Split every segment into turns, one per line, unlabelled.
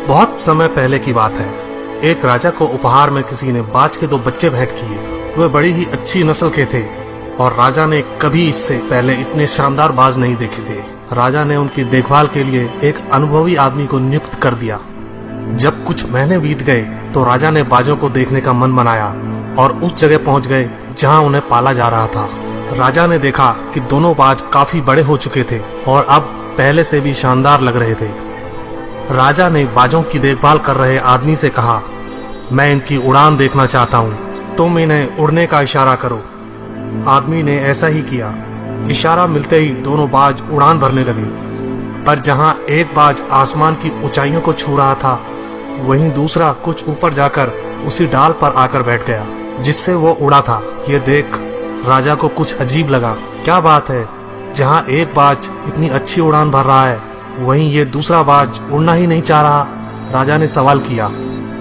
बहुत समय पहले की बात है। एक राजा को उपहार में किसी ने बाज के 2 बच्चे भेंट किए। वे बड़ी ही अच्छी नस्ल के थे और राजा ने कभी इससे पहले इतने शानदार बाज नहीं देखे थे। राजा ने उनकी देखभाल के लिए एक अनुभवी आदमी को नियुक्त कर दिया। जब कुछ महीने बीत गए तो राजा ने बाजों को देखने का मन बनाया और उस जगह पहुंच गए जहां उन्हें पाला जा रहा था। राजा ने देखा कि दोनों बाज काफी बड़े हो चुके थे और अब पहले से भी शानदार लग रहे थे। राजा ने बाजों की देखभाल कर रहे आदमी से कहा, मैं इनकी उड़ान देखना चाहता हूँ, तुम इन्हें उड़ने का इशारा करो। आदमी ने ऐसा ही किया। इशारा मिलते ही दोनों बाज उड़ान भरने लगे, पर जहाँ एक बाज आसमान की ऊंचाइयों को छू रहा था, वहीं दूसरा कुछ ऊपर जाकर उसी डाल पर आकर बैठ गया जिससे वो उड़ा था। ये देख राजा को कुछ अजीब लगा। क्या बात है, जहाँ एक बाज इतनी अच्छी उड़ान भर रहा है, वहीं ये दूसरा बाज उड़ना ही नहीं चाह रहा। राजा ने सवाल किया,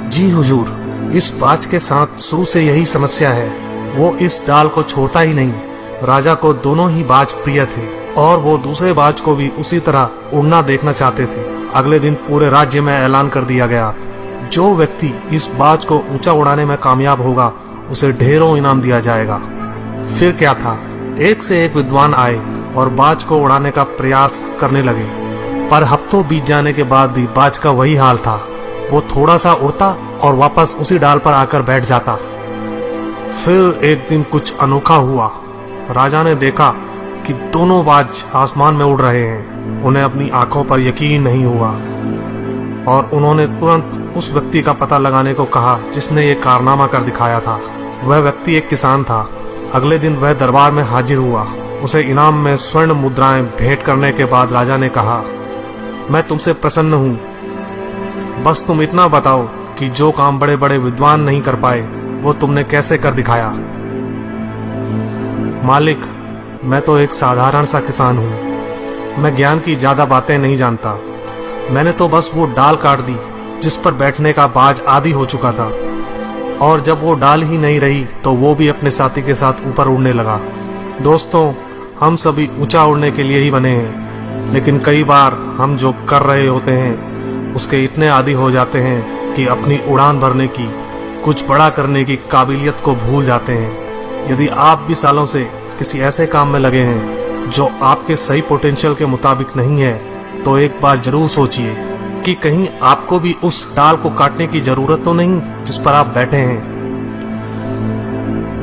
जी हुजूर, इस बाज के साथ शुरू से यही समस्या है, वो इस डाल को छोड़ता ही नहीं। राजा को दोनों ही बाज प्रिय थे और वो दूसरे बाज को भी उसी तरह उड़ना देखना चाहते थे। अगले दिन पूरे राज्य में ऐलान कर दिया गया, जो व्यक्ति इस बाज को ऊंचा उड़ाने में कामयाब होगा उसे ढेरों इनाम दिया जाएगा। फिर क्या था, एक से एक विद्वान आए और बाज को उड़ाने का प्रयास करने लगे, पर हफ्तों बीत जाने के बाद भी बाज का वही हाल था। वो थोड़ा सा उड़ता और वापस उसी डाल पर आकर बैठ जाता। फिर एक दिन कुछ अनोखा हुआ। राजा ने देखा कि दोनों बाज आसमान में उड़ रहे हैं। उन्हें अपनी आंखों पर यकीन नहीं हुआ और उन्होंने तुरंत उस व्यक्ति का पता लगाने को कहा जिसने ये कारनामा कर दिखाया था। वह व्यक्ति एक किसान था। अगले दिन वह दरबार में हाजिर हुआ। उसे इनाम में स्वर्ण मुद्राएं भेंट करने के बाद राजा ने कहा, मैं तुमसे प्रसन्न हूँ, बस तुम इतना बताओ कि जो काम बड़े बड़े विद्वान नहीं कर पाए वो तुमने कैसे कर दिखाया। मालिक, मैं तो एक साधारण सा किसान हूँ, मैं ज्ञान की ज्यादा बातें नहीं जानता। मैंने तो बस वो डाल काट दी जिस पर बैठने का बाज आदी हो चुका था, और जब वो डाल ही नहीं रही तो वो भी अपने साथी के साथ ऊपर उड़ने लगा। दोस्तों, हम सभी ऊंचा उड़ने के लिए ही बने हैं, लेकिन कई बार हम जो कर रहे होते हैं उसके इतने आदी हो जाते हैं कि अपनी उड़ान भरने की, कुछ बड़ा करने की काबिलियत को भूल जाते हैं। यदि आप भी सालों से किसी ऐसे काम में लगे हैं जो आपके सही पोटेंशियल के मुताबिक नहीं है, तो एक बार जरूर सोचिए कि कहीं आपको भी उस डाल को काटने की जरूरत तो नहीं जिस पर आप बैठे हैं।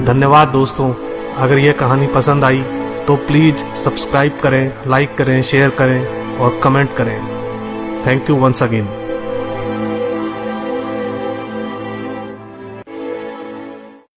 धन्यवाद दोस्तों। अगर यह कहानी पसंद आई तो प्लीज सब्सक्राइब करें, लाइक करें, शेयर करें और कमेंट करें। Thank you once again.